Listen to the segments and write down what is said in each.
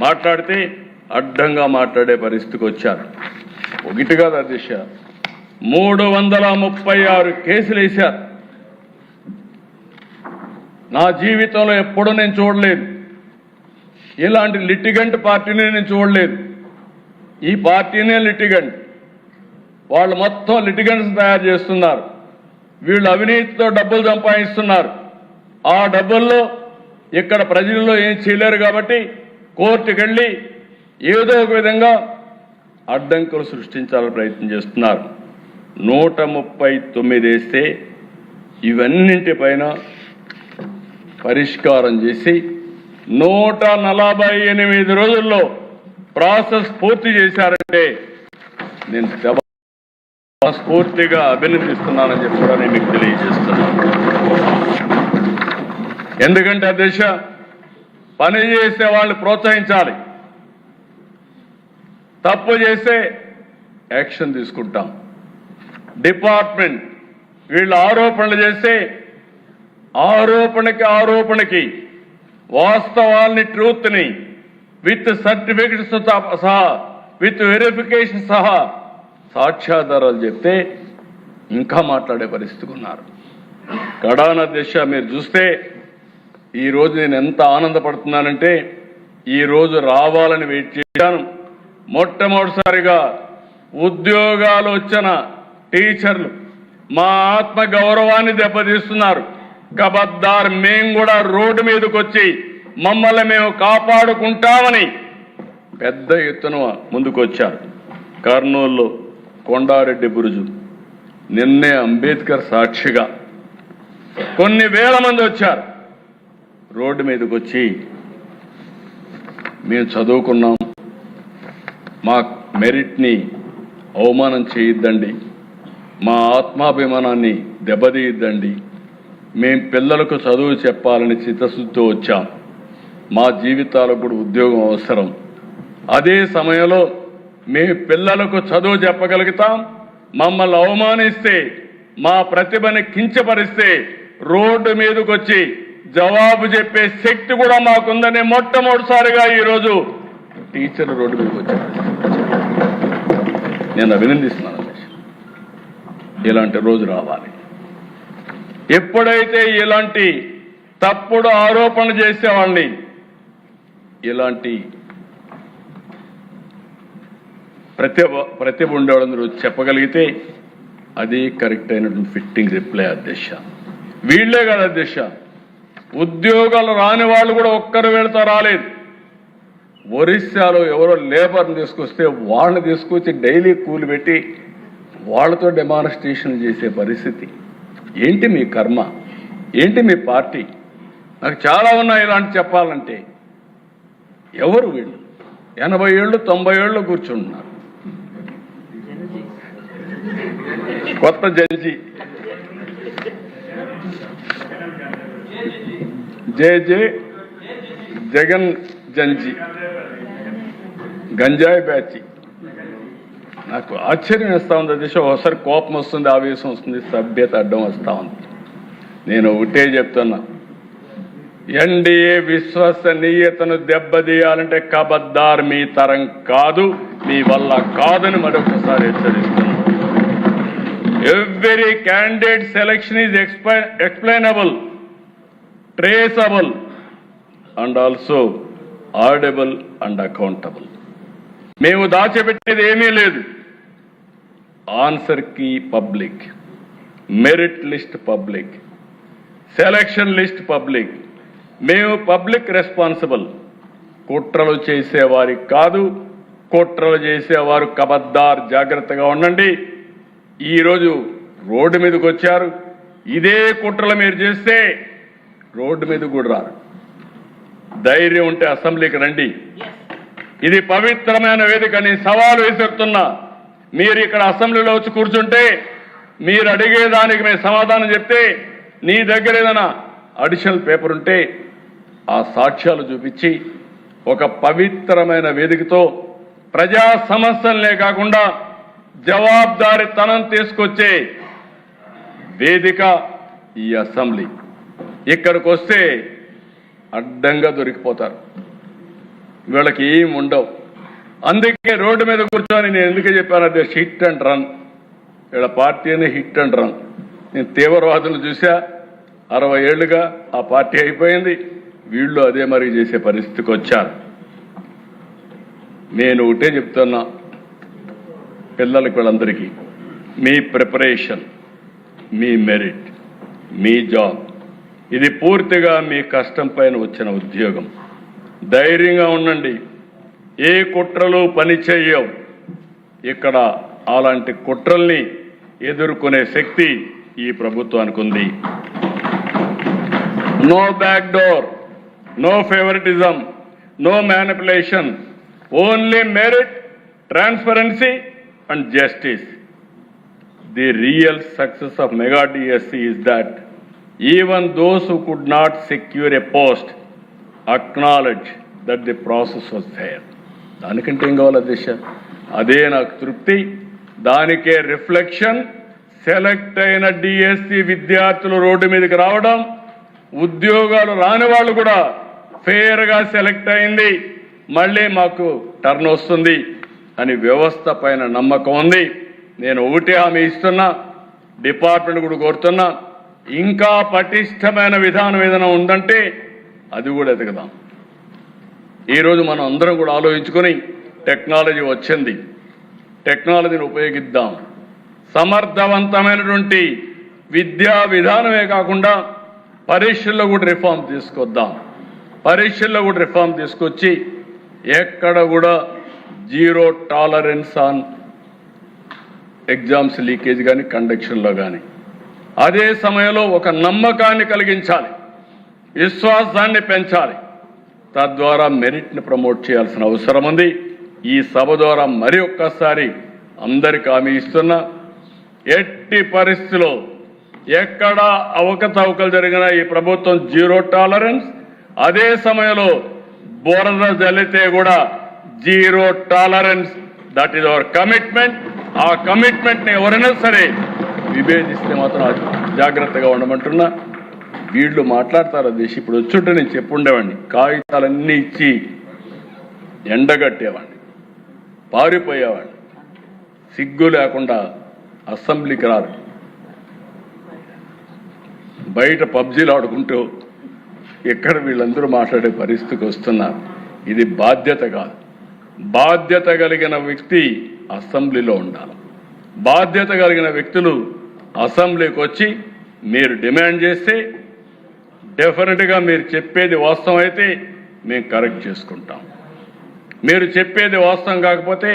మాట్లాడితే అడ్డంగా మాట్లాడే పరిస్థితికి వచ్చారు. ఒకటి కాదు అధ్యక్ష, 336 కేసులు వేశారు. నా జీవితంలో ఎప్పుడూ నేను చూడలేదు, ఇలాంటి లిటిగెంట్ పార్టీని నేను చూడలేదు. ఈ పార్టీనే లిటిగెంట్, వాళ్ళు మొత్తం లిటిగెంట్స్ తయారు చేస్తున్నారు. వీళ్ళు అవినీతితో డబ్బులు సంపాదిస్తున్నారు. ఆ డబ్బుల్లో ఇక్కడ ప్రజల్లో ఏం చేయలేరు కాబట్టి కోర్టుకు వెళ్ళి ఏదో ఒక విధంగా అడ్డంకులు సృష్టించాలని ప్రయత్నం చేస్తున్నారు. 139 వేస్తే ఇవన్నింటిపైన పరిష్కారం చేసి 148 రోజుల్లో ప్రాసెస్ పూర్తి చేశారంటే నేను స్ఫూర్తిగా అభినందిస్తున్నానని చెప్పి కూడా నేను మీకు తెలియజేస్తున్నాను. ఎందుకంటే అధ్యక్ష, పని చేసే వాళ్ళు ప్రోత్సహించాలి, తప్పు చేస్తే యాక్షన్ తీసుకుంటాం. డిపార్ట్మెంట్ వీళ్ళు ఆరోపణలు చేస్తే ఆరోపణకి వాస్తవాల్ని, ట్రూత్ని విత్ సర్టిఫికెట్స్ సహా, విత్ వెరిఫికేషన్ సహా సాక్ష్యాధారాలు చెప్తే ఇంకా మాట్లాడే పరిస్థితికి ఉన్నారు. కడాన దిశ మీరు చూస్తే ఈరోజు నేను ఎంత ఆనందపడుతున్నానంటే, ఈరోజు రావాలని వెయిట్ చేశాను. మొట్టమొదటిసారిగా ఉద్యోగాలు వచ్చిన టీచర్లు మా ఆత్మ గౌరవాన్ని దెబ్బతీస్తున్నారు. కబద్దార్, మేము కూడా రోడ్డు మీదకి వచ్చి మమ్మల్ని మేము కాపాడుకుంటామని పెద్ద ఎత్తున ముందుకొచ్చారు. కర్నూలులో కొండారెడ్డి బురుజు, నిన్నే అంబేద్కర్ సాక్షిగా కొన్ని వేల మంది వచ్చారు. రోడ్డు మీదకి వచ్చి మేము చదువుకున్నాం, మా మెరిట్ని అవమానం చేయొద్దండి, మా ఆత్మాభిమానాన్ని దెబ్బతీయద్దండి, మేం పిల్లలకు చదువు చెప్పాలని చిత్తశుద్ధితో వచ్చాం, మా జీవితాలకు కూడా ఉద్యోగం అవసరం, అదే సమయంలో మేము పిల్లలకు చదువు చెప్పగలుగుతాం, మమ్మల్ని అవమానిస్తే, మా ప్రతిభని కించపరిస్తే రోడ్డు మీదకి వచ్చి జవాబు చెప్పే శక్తి కూడా మాకుందని మొట్టమొదటిసారిగా ఈరోజు టీచర్లు రోడ్డు మీదకి వచ్చారు. నేను అభినందిస్తున్నాను. ఇలాంటి రోజు రావాలి. ఎప్పుడైతే ఇలాంటి తప్పుడు ఆరోపణలు చేసేవాళ్ళని, ఇలాంటి ప్రతిభ ఉండేవాళ్ళందరూ చెప్పగలిగితే అది కరెక్ట్ అయినటువంటి ఫిట్టింగ్ రిప్లై అధ్యక్ష. వీళ్లే కాదు అధ్యక్ష, ఉద్యోగాలు రాని వాళ్ళు కూడా ఒక్కరు వెళ్తా రాలేదు. ఒరిస్సాలో ఎవరో లేబర్ని తీసుకొస్తే వాళ్ళని తీసుకొచ్చి డైలీ కూలి పెట్టి వాళ్ళతో డెమాన్స్ట్రేషన్ చేసే పరిస్థితి. ఏంటి మీ కర్మ, ఏంటి మీ పార్టీ? నాకు చాలా ఉన్నాయి ఇలాంటి చెప్పాలంటే. ఎవరు వీళ్ళు? 80 ఏళ్ళు 90 ఏళ్ళు కూర్చుంటున్నారు. కొత్త జడ్జి జే జగన్ జంజి గంజాయి బ్యాచి. నాకు ఆశ్చర్యం వేస్తా ఉంది దిశ. ఒకసారి కోపం వస్తుంది, ఆవేశం వస్తుంది, సభ్యత అడ్డం వస్తా ఉంది. నేను ఒకటే చెప్తున్నా, ఎన్డీఏ విశ్వసనీయతను దెబ్బతీయాలంటే కబద్దార్ మీ తరం కాదు, మీ వల్ల కాదని మరొకసారి హెచ్చరిస్తున్నాను. Every candidate selection is explainable, traceable and also audible and accountable. మేము దాచిపెట్టేది ఏమీ లేదు. Answer key public, merit list public, selection list public. మేము పబ్లిక్ రెస్పాన్సిబుల్. కుట్రలు చేసేవారికి కాదు, కుట్రలు చేసేవారు కబద్దార్, జాగ్రత్తగా ఉండండి. ఈరోజు రోడ్డు మీదకి వచ్చారు. ఇదే కుట్రలు మీరు చేస్తే రోడ్డు మీద కూడా రారు. ధైర్యం ఉంటే అసెంబ్లీకి రండి. ఇది పవిత్రమైన వేదికని సవాలు విసురుతున్నా. మీరు ఇక్కడ అసెంబ్లీలో వచ్చి కూర్చుంటే మీరు అడిగేదానికి మేము సమాధానం చెప్తే, నీ దగ్గర ఏదైనా అడిషనల్ పేపర్ ఉంటే ఆ సాక్ష్యాలు చూపించి ఒక పవిత్రమైన వేదికతో ప్రజా సమస్యలనే కాకుండా జవాబుదారీతనం తీసుకొచ్చే వేదిక ఈ అసెంబ్లీ. ఇక్కడికి వస్తే అడ్డంగా దొరికిపోతారు. వీళ్ళకి ఏం ఉండవు. అందుకే రోడ్డు మీద కూర్చొని నేను ఎందుకు చెప్పాను, అదే హిట్ అండ్ రన్. వీళ్ళ పార్టీని హిట్ అండ్ రన్. నేను తీవ్రవాదులు చూసా, 60 ఏళ్లుగా ఆ పార్టీ అయిపోయింది. వీళ్ళు అదే మరి చేసే పరిస్థితికి వచ్చారు. నేను ఒకటే చెప్తున్నా పిల్లలకి, వీళ్ళందరికీ, మీ ప్రిపరేషన్, మీ మెరిట్, మీ జాబ్, ఇది పూర్తిగా మీ కష్టం పైన వచ్చిన ఉద్యోగం. ధైర్యంగా ఉండండి. ఏ కుట్రలు పని చేయవు. ఇక్కడ అలాంటి కుట్రల్ని ఎదుర్కొనే శక్తి ఈ ప్రభుత్వానికి ఉంది. No back door, no favouritism, no manipulation, only merit, transparency and justice. The real success of Mega DSC is that even those who could not secure a post acknowledge that the process was fair. దానికంటే ఏం కావాలి దిశ? అదే నాకు తృప్తి. దానికే reflection. Select అయిన DSC విద్యార్థులు road మీదకి రావడం, ఉద్యోగాలు రాని వాళ్ళు కూడా ఫేర్గా సెలెక్ట్ అయింది, మళ్ళీ మాకు టర్న్ వస్తుంది అని వ్యవస్థ పైన నమ్మకం ఉంది. నేను ఒకటే హామీ ఇస్తున్నా, డిపార్ట్మెంట్ కూడా కోరుతున్నా, ఇంకా పటిష్టమైన విధానం ఏదైనా ఉందంటే అది కూడా ఎదగదాం. ఈరోజు మనం అందరం కూడా ఆలోచించుకొని, టెక్నాలజీ వచ్చింది, టెక్నాలజీని ఉపయోగిద్దాం. సమర్థవంతమైనటువంటి విద్యా విధానమే కాకుండా పరీక్షల్లో కూడా రిఫార్మ్ తీసుకొద్దాం. పరీక్షల్లో కూడా రిఫార్మ్ తీసుకొచ్చి ఎక్కడ కూడా zero tolerance on exams leakage కానీ కండక్షన్లో కానీ. అదే సమయంలో ఒక నమ్మకాన్ని కలిగించాలి, విశ్వాసాన్ని పెంచాలి. తద్వారా మెరిట్ని ప్రమోట్ చేయాల్సిన అవసరం ఉంది. ఈ సభ ద్వారా మరి ఒక్కసారి అందరికీ హామీ ఇస్తున్నా, ఎట్టి పరిస్థితిలో ఎక్కడా అవకతవకలు జరిగినా ఈ ప్రభుత్వం జీరో టాలరెన్స్. అదే సమయంలో బురద జల్లితే కూడా zero tolerance. That is our commitment. ఆ కమిట్మెంట్ని ఎవరైనా సరే విభేదిస్తే మాత్రం జాగ్రత్తగా ఉండమంటున్నా. వీళ్ళు మాట్లాడతారు దేశం. ఇప్పుడు వచ్చుంటే నేను చెప్పుండేవాడిని, కాగితాలన్నీ ఇచ్చి ఎండగట్టేవాడిని, పారిపోయేవాడిని. సిగ్గు లేకుండా అసెంబ్లీకి రారు, బయట పబ్జీలు ఆడుకుంటూ ఎక్కడ వీళ్ళందరూ మాట్లాడే పరిస్థితికి వస్తున్నారు. ఇది బాధ్యత కాదు. బాధ్యత కలిగిన వ్యక్తి అసెంబ్లీలో ఉండాలి. బాధ్యత కలిగిన వ్యక్తులు అసెంబ్లీకి వచ్చి మీరు డిమాండ్ చేస్తే డెఫినెట్గా మీరు చెప్పేది వాస్తవం అయితే మేము కరెక్ట్ చేసుకుంటాం. మీరు చెప్పేది వాస్తవం కాకపోతే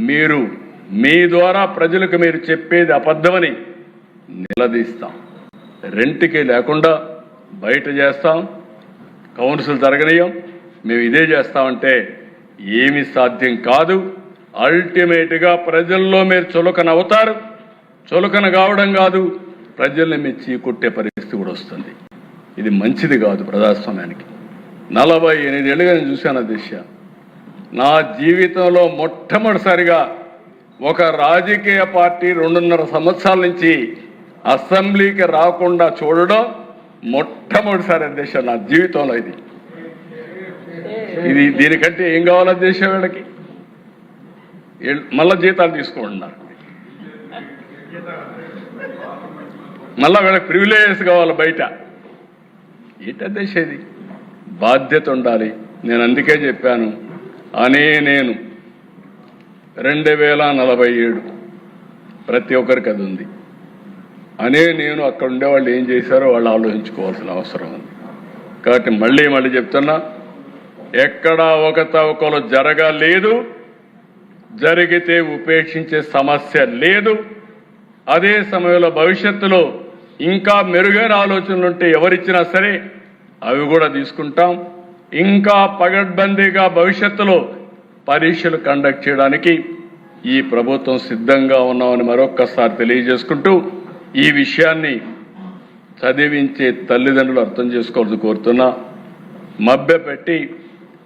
మీరు మీ ద్వారా ప్రజలకు మీరు చెప్పేది అబద్ధమని నిలదీస్తాం. రెంట్కి లేకుండా బయట చేస్తాం, కౌన్సిల్ జరగనీయం, మేము ఇదే చేస్తామంటే ఏమి సాధ్యం కాదు. అల్టిమేట్గా ప్రజల్లో మీరు చులకన అవుతారు. చులకన కావడం కాదు, ప్రజల్ని మెచ్చి కొట్టే పరిస్థితి కూడా వస్తుంది. ఇది మంచిది కాదు ప్రజాస్వామ్యానికి. 48 ఏళ్ళుగా నేను చూశాను దిశ. నా జీవితంలో మొట్టమొదటిసారిగా ఒక రాజకీయ పార్టీ 2.5 సంవత్సరాల నుంచి అసెంబ్లీకి రాకుండా చూడడం మొట్టమొదటిసారి దిశ నా జీవితంలో. ఇది దీనికంటే ఏం కావాలో దేశం వీళ్ళకి? మళ్ళా జీతాలు తీసుకుంటున్నారు, మళ్ళా వీళ్ళకి ప్రివిలేజెస్ కావాలి బయట. ఏంట దేశం ఇది? బాధ్యత ఉండాలి. నేను అందుకే చెప్పాను, నేను 2047 ప్రతి ఒక్కరికి అది ఉంది. నేను అక్కడ ఉండేవాళ్ళు ఏం చేశారో వాళ్ళు ఆలోచించుకోవాల్సిన అవసరం ఉంది. కాబట్టి మళ్ళీ చెప్తున్నా, ఎక్కడా అవకతవకలు జరగలేదు, జరిగితే ఉపేక్షించే సమస్య లేదు. అదే సమయంలో భవిష్యత్తులో ఇంకా మెరుగైన ఆలోచనలు ఉంటే ఎవరిచ్చినా సరే అవి కూడా తీసుకుంటాం. ఇంకా పగడ్బందీగా భవిష్యత్తులో పరీక్షలు కండక్ట్ చేయడానికి ఈ ప్రభుత్వం సిద్ధంగా ఉన్నామని మరొక్కసారి తెలియజేసుకుంటూ, ఈ విషయాన్ని చదివించే తల్లిదండ్రులు అర్థం చేసుకోవాలని కోరుతున్నా. మభ్యపెట్టి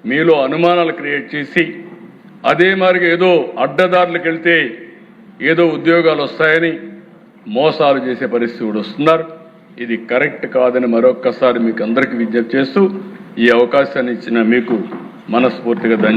మీలో అనుమానాలు క్రియేట్ చేసి అదే మరి ఏదో అడ్డదారులకు వెళ్తే ఏదో ఉద్యోగాలు వస్తాయని మోసాలు చేసే పరిస్థితి కూడా వస్తున్నారు. ఇది కరెక్ట్ కాదని మరొక్కసారి మీకు అందరికీ విజ్ఞప్తి చేస్తూ ఈ అవకాశాన్ని ఇచ్చిన మీకు మనస్ఫూర్తిగా ధన్యవాదాలు.